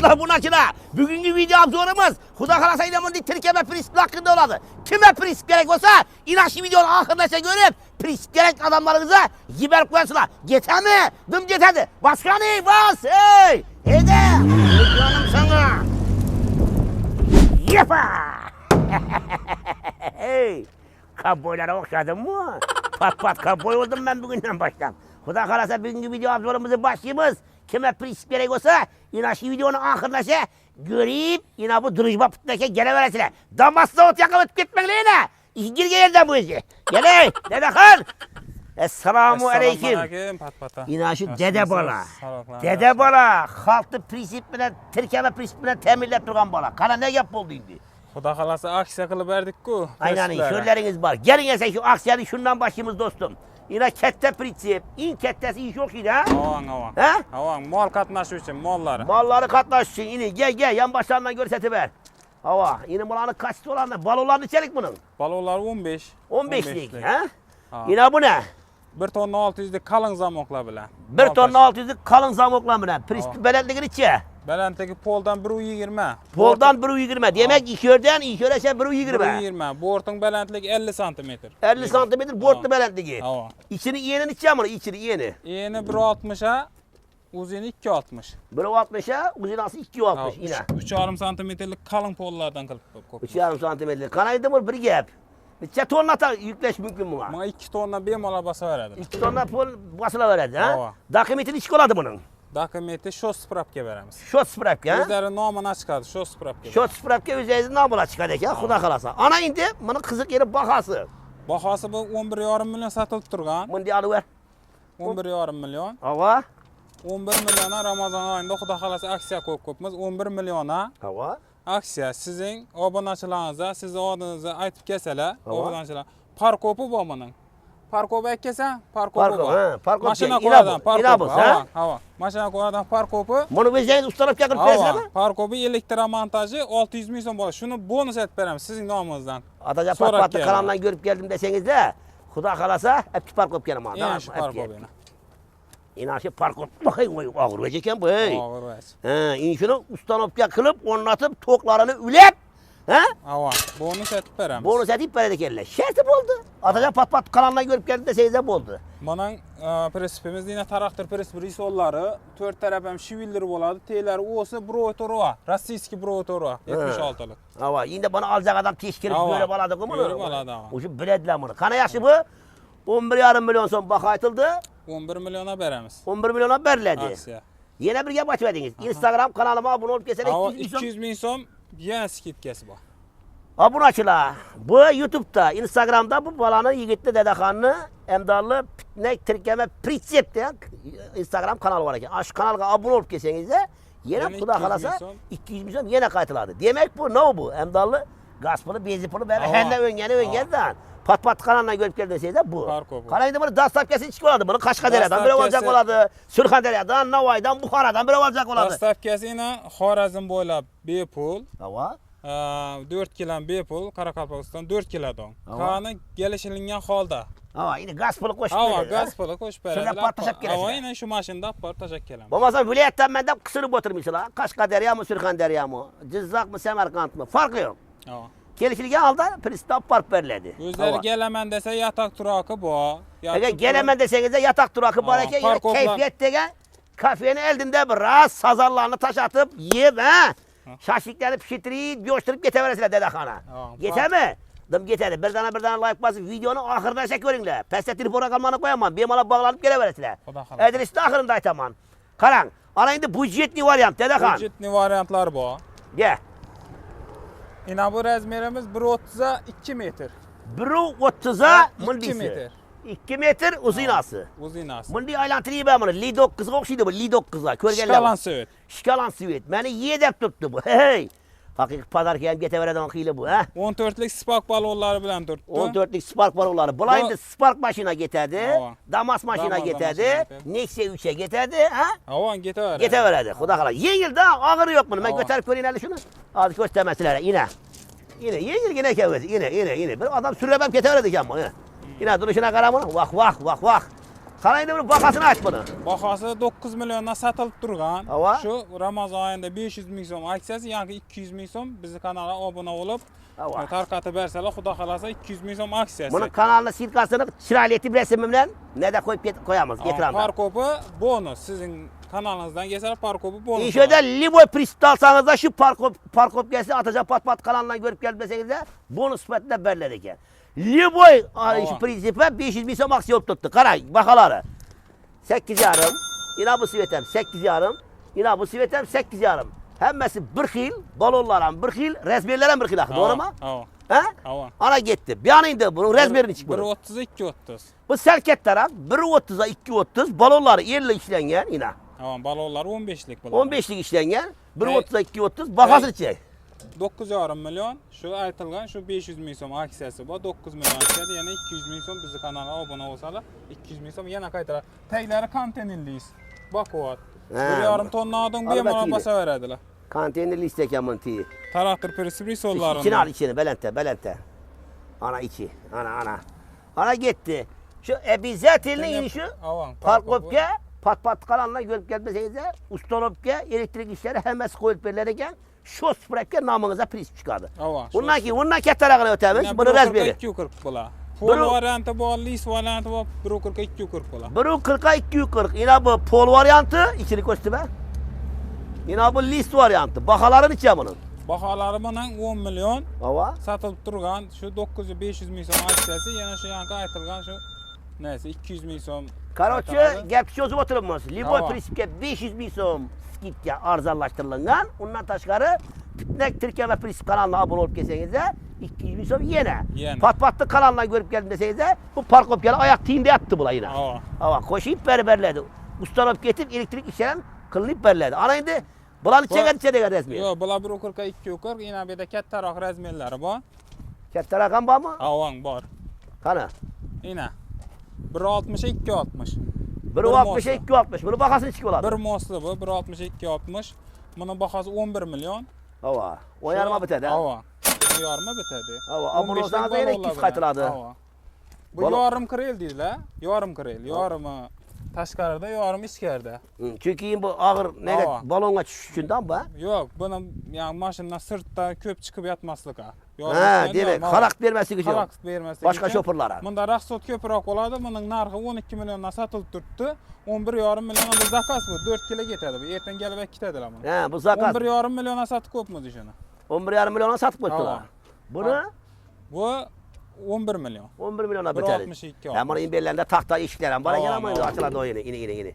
Hürmetler bunakine. Bugünkü video abzorumuz Huda kalasa inanmadık Türkiye'me prinsip hakkında oladı. Kime prinsip gerek olsa inaşı videonun ahırlaşa görüp prinsip gerek adamlarınıza yiber koyarsınlar. Yeter mi? Dım yeterdi. Başka ne? Bas! Hey! Hede! Canım sana! Yepa! Hey! Kabboylara okşadın mı? Pat pat kabboy oldum ben bugünden baştan. Huda kalasa bugünkü video abzorumuzun başlığımız kime prinsip gerek olsa inaşı videonun ahırlaşa görüp yine bu duruşma pıtlaka geleveresine. Damasla ot yakalıp gitmekliğine. Girge yerden bu işi. Geley! Dede kal! Esselamu aleyküm. İnaşı dede bala. Dede bala. Halkı prinsipine, Türkiye'nin prinsipine teminlep durgan bala. Kana ne yap oldu indi? Xudo kalasa aksiya qilib berdik-ku. Aynen şölleriniz var. Gelin esen şu aksiyonu şundan başımız dostum. Yine kette prinsip. İn kettesi iş yok yine ha? Avan. Ha? Avan, mal katnaşı için malları. Malları katlaşsın. İni gel yan başlarından görseti ver. Hava. Yine malanın kaçtı olanlar. Balolarını çelik bunun. Balolar 15. 15'lik ha? Yine bu ne? 1 tonna 600'lik kalın zamoklar bilen. 1 tonna 600'lik kalın zamokla bilen. Prinsip beledliğin içi. Belenteki poldan 1.20. Poldan 1.20. Demek işörden işörese 1.20. 1.20. Bortun belentlik 50 santimetre. 50 santimetre bortlu belentliği. Hava. İçini iğnenin içi ama içini iğne. Eni 1.60'a, uzuni 2.60. 1.60'a uzunası 2.60 yine. 3,5 santimetrelik kalın pollardan kılıp kopmuş. 3,5 santimetre. Kanaydı mı bir gap. Neçe tonna yükleş mümkün buna? Bana 2 tonna bemola basa veradi. 2 tonna pol basıla veredi ha? Hava. Dokumentin iç koladı bunun. Dokumenti şos sprapga beramiz. Şot sprapka ha? O'zlari nomini chiqadi, şos sprapga. Şot sprapka o'zingizni nomini chiqadi ekan, xudo xolasa. Ana endi buni qiziq yeri bahasi. Bahası bu 11,5 milyon satılıp turgan. Buni olib ver. 11,5 milyon. Hava. 11 milyona Ramazon oyida Xudo xolasa aksiya qo'yib qo'yibmiz. 11 milyona Hava. aksiya sizning obunachilaringizga, sizni odingizni aytib kelsalar, obunachilar. Parkopi bor buning. Parkopi aytkelsa, parkopi bor. Parkop. Mashina qo'yadigan parkopi. ha? Hava. Mashina qo'yadigan parkopi. Buni o'zingiz ustalab chaqirib berasizmi? Parkopi elektromontaji 600 ming so'm bo'ladi. Shuni bonus etib beramiz sizning nomingizdan. Ataca pat kanaldan görüp geldim deseniz de xudo xolasa hep parkop kelaman. Yani şu parkopi. İnaşı parkop. Bakayım ağır verecek bu. Ağır verecek. He, inşunu ustanopya kılıp onlatıp toklarını ülep. He? Hava. Bonus etib beramiz. Bonus edip verecek elle. Şerti oldu. Ataca pat kanaldan görüp geldim deseniz de oldu. Bunun prinsipimiz yine taraktır prinsipi risollari 4 taraf ham shivilleri bo'ladi. Telari o'si Brotorova, rossiyskiy Brotorova 76'lik. Hava, yine bana alacak adam teşkil böyle baladı mı? Böyle baladı ama. O şu bilediler bunu. Kana yaşı bu? 11,5 milyon son bakaytıldı. 11 milyona beramiz. 11 milyona veriledi. Aksiya. Yine bir gap açıverdiniz. Instagram kanalıma abone olup kesene 200 ming so'm yana skitkasi bor. Abunaçılar, bu YouTube'da, Instagram'da bu balanın Yigitli Dedekanlı, Emdallı, Pitnek, Türkeme, Prinsip diye Instagram kanalı var. Şu kanala abone olup keseniz de yine Xudo xolasa 200 milyon yine kayıtladı. Demek bu ne bu? Emdallı gaz pulu, benzin pulu, her ne öngeni pat kanalına görüp geldiyseniz de bu. Kanalında bunu Dastapkesi çıkıyordu. Bunu Kaşkadere'den biri olacak oladı. Sürxandere'den, Navay'dan, Bukhara'dan biri olacak oladı. Dastapkesi yine Xorazm bo'ylab bepul. Hava. 4 kilo bepul, Qoraqalpog'iston 4 kilodan. Qani kelishilgan holda. Hava, yine gaz pulu qo'shib beradi. Hava, gaz pulu qo'shib beradi. Shunga patashib kelasiz. Hava, yine shu mashinada patashib kelamiz. Bo'lmasa viloyatdan menda qisirib o'tirmaysizlar. Qashqadaryomi, Surxondaryomi, Jizzaxmi, Samarqandmi, farqi yo'q. Hava. Kelishilgan holda pristav park beriladi. O'zlari kelaman desa yotoq turoqi bor. Agar kelaman desangiz yotoq turoqi bor ekan, kayfiyat degan kafeni eldinde biroz sazallarni tashatib, yeb, ha? Şaşlıklarını pişirtirip, yoşturup getirebilirsiniz dedekana. Yeter mi? Dım getedi. Bir tane like basıp videonun ahırına çek verinler. Peste telefona kalmanı koyamam. Benim bağlanıp gelebilirsiniz. Adresi ahırında aytamam. Karan, ana indi budjetli varyant dedekan. Budjetli varyantlar bu. Gel. Yine bu razmerimiz 1.30'a 2 metr. 1.30'a 2 metr. 2 metr uzinası. Uzinası. Bunu aylantirayım ben bunu. Lidok kızı okşuydu bu. Lidok kızı. Şkalan süvet. Şkalan süvet. Beni yedep tuttu bu. Hey. Hakik pazar kıyam getevereden hıyla bu. 14'lik spark balonları bilen tuttu. 14'lik spark balonları. Bulayında spark maşina getirdi. Damas maşina getirdi. Nexia 3'e getirdi. Avan geteveredi. Geteveredi. Xudo xolasa. Yengil de ağırı yok bunu. Ben götürüp göreyim hele şunu. Hadi göstermesinler. Yine. Yine yengil yine kevvesi. Yine. Bir adam sürülemem geteveredi ki ama. Yine duruşuna karamını. Vah. Qaraydi buni bahasini ayt buni. Bahası 9 milyondan satılıp durgan. Ava. Şu Ramazan ayında 500 ming so'm aksiyasi, yani 200 ming so'm bizi kanala obuna olup Ava. tarqatib bersalar, xudo xolasa 200 ming so'm aksiyasi. Bunun kanalını silkasını chiroyli etib resimimden ne de koyup koyamız ekranda. Parkopu bonus. Sizin kanalınızdan geçer parkopu bonus. İşte Liboy Pris'te alsanız da şu parkop gelsin atacak pat kanalından görüp gelmeseniz de bonus sifatinde belirledi eken. Liboy şu prinsipe 500 bin so'm aksiyon tuttu. Karay bakaları. 8 yarım. Yine bu sivetem 8 yarım. Yine bu sivetem 8 yarım. Hemmesi bir xil, balonlarım bir xil, rezberlerim bir xil axı, doğru mu? Ava. He? Ava. Ana gitti. Bir an indi bunun rezberini çık bunu. 1.30 2.30. Bu serket taraf 1.30'a 2.30 balonları yerle işlengen yine. Ava balonlar 15'lik balon. 15'lik işlengen 1.30'a 2.30 bakasını çek. 9,5 milyon şu aytılgan şu 500 ming so'm aksiyasi bor. 9 milyon aksiyada yana 200 ming so'm bizi kanala obuna bo'lsalar 200 ming so'm yana qaytarar. Taglari konteynerliyiz. Bakovat. 1,5 tonna odam bemalol basa beradilar. Konteynerli istek bunun tiyi. Traktor presibri sollarında. İçine al içini belente. Ana içi. Ana. Ana gitti. Şu ebizetilini inişi Avan. parkopke pat kalanla görüp gelmeseniz de ustalopke elektrik işleri hemen koyup verirken şu süpürge namınıza pris çıkardı. Avan. Bundan kettarağını ötemiz. Bunu rezberi. 240 bo'la. Pol varianti bor, lis varianti bor. 140 240 bo'la. 140'a 240. Yine bu pol varyantı içini koştu be. Yine bu list varyantı. Bakaların içi bunun. Baholari bilan 10 milyon. Ava. Satılıp turgan şu 900 ming so'm aksiyasi yana şu yanqa aytilgan şu neyse 200 ming so'm. Karoçu gap çözüp oturmuş. Liboy Ava. Prinsip'e 500 bin so'm skitke arzallaştırılgan. Ondan taşkarı Türkiye ve Prinsip kanalına abone olup gelseniz de 200 bin so'm yine. Patlı kanalına görüp geldim deseniz de bu parkopyalı ayak tiyinde yattı bula yine. Ava koşuyup berberledi. Ustanıp getirip elektrik işlem kılınıp berledi. Ana indi bulanı çeker içeri resmi. Yo, bular 140'a 240 yine bir de kattaroq razmerlari bor. Katta rakam var mı? Avan bor. Qani? Yine 160 260. 160'a 260. Bunu bakasını çıkıyor oladi. Bir mosli bu 160 260. Bunun bahası 11 milyon. Ava. O yarıma bitedi. Ava. O yarıma bitedi. Ava. Abone olsanız da yine 200 qaytıladi. Ava. Bu yarım krel deydilar. Yarım krel. Yarımı tashqarida, yarım ichkarida. Çünkü bu ağır neyle balonga çıkış üçünden bu. Yo'q, buni yani mashinadan sirtda ko'p chiqib yotmaslikka. Ha, demek xalaqit bermaslik uchun. Xalaqit bermaslik. Boshqa shoferlar. Bunda rahsot ko'proq bo'ladi. Buning narxi 12 milliondan sotilib turibdi. 11,5 million bu zakaz bu. 4 kilo ketadi bu. Ertaga kelib ketadilar buni. Ha, bu zakaz. 11,5 milliona sotib ko'pmiz shuni. 11,5 milyona satıp koydular. Bunu? Bu 11 milyon. 11 milyona biteri. 162. Hem onun bellerinde tahta işlerim. Bana gel ama açılan o yine.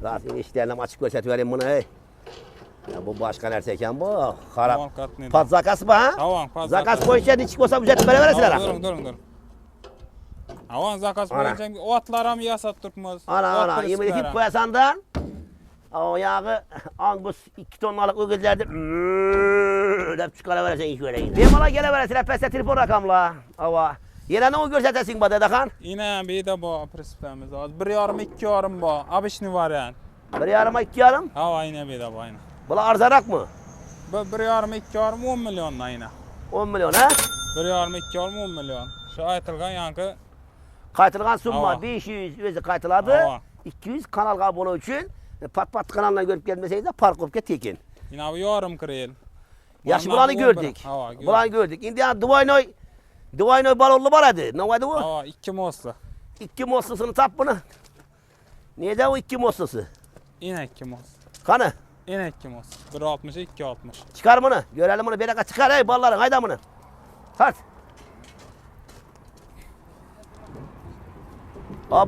Zaten işlerim açık göstereyim bunu. Hey. Ya bu başka nerseken bu. Harap. Pat zakası mı ha? Avan, pat zakası koyunca ne çıkıyorsa ücret vereversinler ha. Durun. Avan zakaz koyunca otlaram yasat turpmiz. Ana, yemin koyasandan. O yağı angus 2 tonnalık ögüzlerdi. Dep çıkarıverirsen iş vereyim. Bir bana geleverirsin peste telefon rakamla. Ava. Yine ne o görsetesin bu dedekan? Yine bir de bu prinsipimiz var. 1,5-2,5 bu. Abişni variant. 1,5 2,5? Ava yine bir de bu aynı. Bula arzarak mı? Bu 1,5-2,5 10 milyondan yine. 10 milyon ha? 1,5-2,5 10 milyon. Şu aytılgan yankı. Qaytılgan summa 500 özü qaytıladı. 200 kanalga abone üçün. Pat kanalına görüp gelmeseydi de parkopka tekin. Yine bu yarım krel. Yaşı bulanı gördük. Bulanı gördük. Indi ya Duvaynoy balonlu var hadi. Ne vardı bu? Ava 2 moslu. 2 moslusunu tap bunu. Neydi o 2 moslusu? Yine 2 moslu. Kanı? Yine 2 moslu. 1,60 2,60. Çıkar bunu. Görelim bunu. Bir dakika çıkar hey balların. Hayda bunu. Hadi.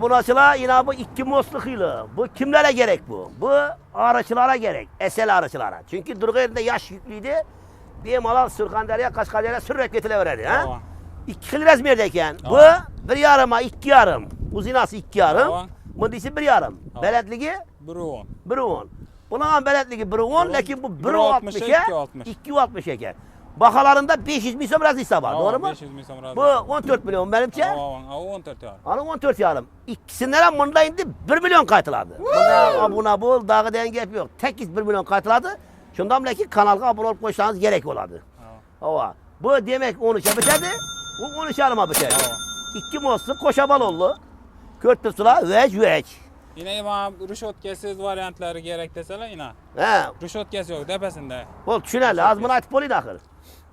Bunu açıla yine bu 2 moslu hıylı. Bu kimlere gerek bu? Bu araçlara gerek. Esel araçlara. Çünkü durgu yerinde yaş yüklüydü. Bir malal Sürkandere'ye, Kaşkadere'ye sürerek getiriverdi. Ha? 2 lira İzmir'deyken. Bu 1,5'a 2,5. Uzinası 2,5. Bu dişi 1,5. Beledligi? 1,10. 1,10. Bunun beledligi 1,10. Lakin bu 1,60'a 2,60 eker. Bakalarında 500 bin biraz hesap var. Doğru mu? 500 bin razı. Bu 14 milyon benimce. 14 yarım. Anı 14 yarım. İkisinden bunda indi 1 milyon qaytıladı. Bunda abuna bol, dağı denge yok. Tek 1 milyon qaytıladı. Şundan bile ki kanalga abone olup koysanız gerek oladı. Bu demek 13'e bitedi. Bu 13 yarıma bitedi. 2 moslu koşabal oldu. Kötüsüla veç. Yine bana rüşotkesiz variantları gerek deseler yine. He. Rüşotkesi yok tepesinde. Bol düşünerli. Az bunu açıp olaydı ahır.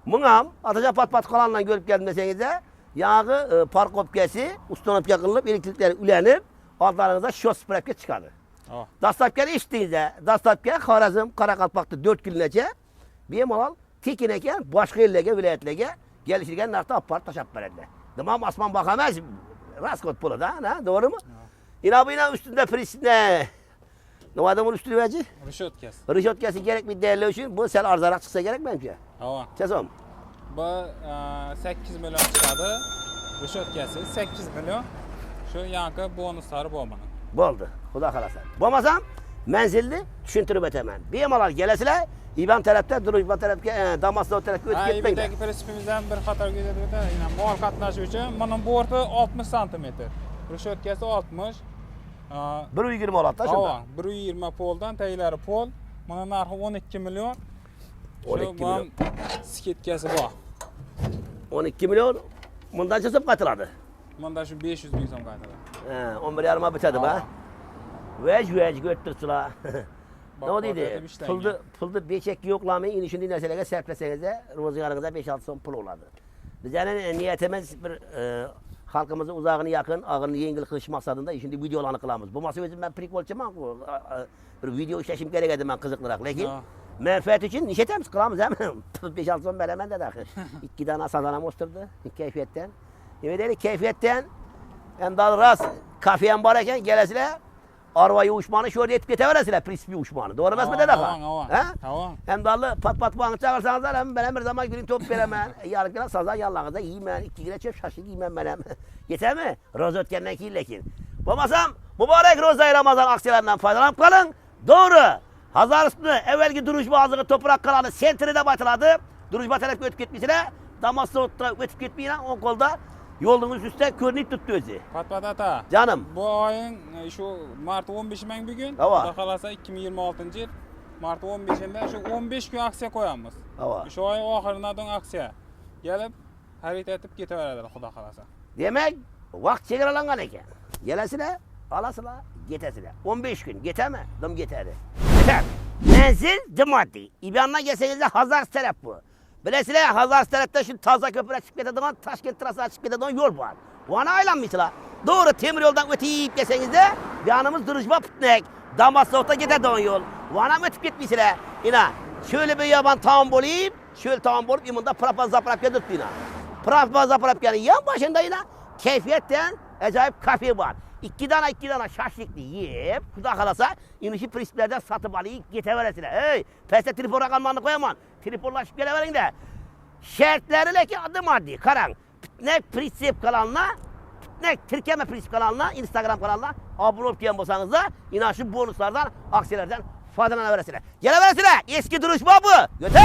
Bunam Ataca pat kalanla görüp geldim deseniz de yağı park opkesi ustanıp yakınlıp elektrikleri ülenip altlarınıza şos sprepke çıkardı. Oh. Dastapkeni içtiğinizde Dastapken Xorazm Karakalpak'ta 4 kilometre bir malal tekineken başka illerge vilayetlerge gelişirken narta apar taşap verenler. Tamam asman bakamaz raskot pulu da ne doğru mu? Yine bu yine üstünde prisinde ne adamın üstünü veci? Rüşotkes. Rüşotkesi gerek bir değerli için bu sen arzarak çıksa gerek bence. Tamam. Kesom. Bu 8 milyon çıkadı. Rüşotkesi 8 milyon. Şu yankı bonusları bu bana. Boldu. Xuda xalasan. Bo'lmasam manzilni tushuntirib o'taman. Bemalol kelasizlar, İban tarafta, Drujba tarafga, Damas'ta tarafga o'tib ketmanglar. Aybidagi prinsipimizdan bir xatar ketadi. Yine mol qatnashi uchun bunun borti 60 cm. Rüşotkesi 60. 120 oladi shunda. Hava 120 poldan taylari pol. Bunun narxi 12 milyon. 12 milyon. Skitkasi bor. 12 milyon bundan chiqib qatiladi. Bunda şu 500 ming so'm qaytadi. 11,5 bitadi ba. Vej götürsüla. Ne o deydi? Puldu beçek yoklamayın, inişinde narsalarga sarflasangiz de ro'zg'oringizda 5-6 so'm pul oladi. Bizning niyatimiz bir xalqimizni uzag'ini yaqin, og'irini yengil qilish maqsadida shunday videolarni qilamiz. Bo'lmasa o'zim men prikolchiman, bir video ishlashim kerak edi men qiziqliroq, lekin manfaat uchun nechamiz qilamiz ham. 5-6 so'm beraman dedi axir. 2 dona sazanam o'stirdi kayfiyatdan. Nima deylik, kayfiyatdan endi rast kafe ham bor ekan, kelasizlar. Arva uyuşmanı şöyle etip getireversizler, prinsipi uyuşmanı. Doğru mu dedi ha? Tamam. Hem dallı pat bağını çağırsanızlar hem ben bir zaman gülüm top veremem. Yarın gelen sazan yanlarınıza yiyeyim 2 kilo çöp şaşı giymem ben hem. Yeter mi? Rozötken'den ki illekin. Bulmasam mübarek Rozay Ramazan aksiyonlarından faydalanıp kalın. Doğru. Hazar üstüne evvelki Drujba ağzını toprak kalanı sentrede batıladı. Drujba tarafı ötüp gitmesine. Damas'ta ötüp gitmeyle on kolda. Yolunuz üstte körnük tuttu özü. Fatmat ata. Canım. Bu ayın şu Mart 15 men bugün. Hava. Xudo xolasa 2026 yıl Mart 15'inde şu 15 gün aksiya koyamiz. Hava. Şu ay oxiridan aksiya. Gelip xarid etib ketaveradilar Xudo xolasa. Demek vaqt chegaralangan ekan. Kelasizlar, olasizlar, ketasizlar. 15 gün getami? Dim ketadi. Ketar. Manzil Dimoddi. İbandan gelsengizlar Hazar taraf bu. Bilesizler Hazar tarafta şu taza köprü çıkıp ketadigan, Toshkent trassasi chiqib ketadigan yo'l bor. Ona aylanmaysizlar. Doğru temir yoldan öteyip gelsengizlar, yanımız Drujba Putnek, Damas'ta ketadigan yo'l. Ona ötüp ketmaysizlar. Yine şöyle bir yaban tam bolayıp, şöyle tam bolup imunda Prapan Zapravka'ya tuttu yine. Prapan Zapravka'nın yan başında yine keyfiyetten acayip kafe var. 2 tane şaşlıklı yiyip, Xudo xolasa inişi prinsiplerden satıp alayıp getireversiniz. Hey, peste telefona kalmanı koyamam. Telefonlaşıp gelevering de. Şartları lekin adım addi. Karang. Putnek prinsip kanalına, Putnek Tirkeme prinsip kanalına, Instagram kanalına abone olup diyen bolsanız da yine şu bonuslardan, aksiyelerden faydalanabilirsiniz. Geleversiniz. Eski Drujba bu. Götür.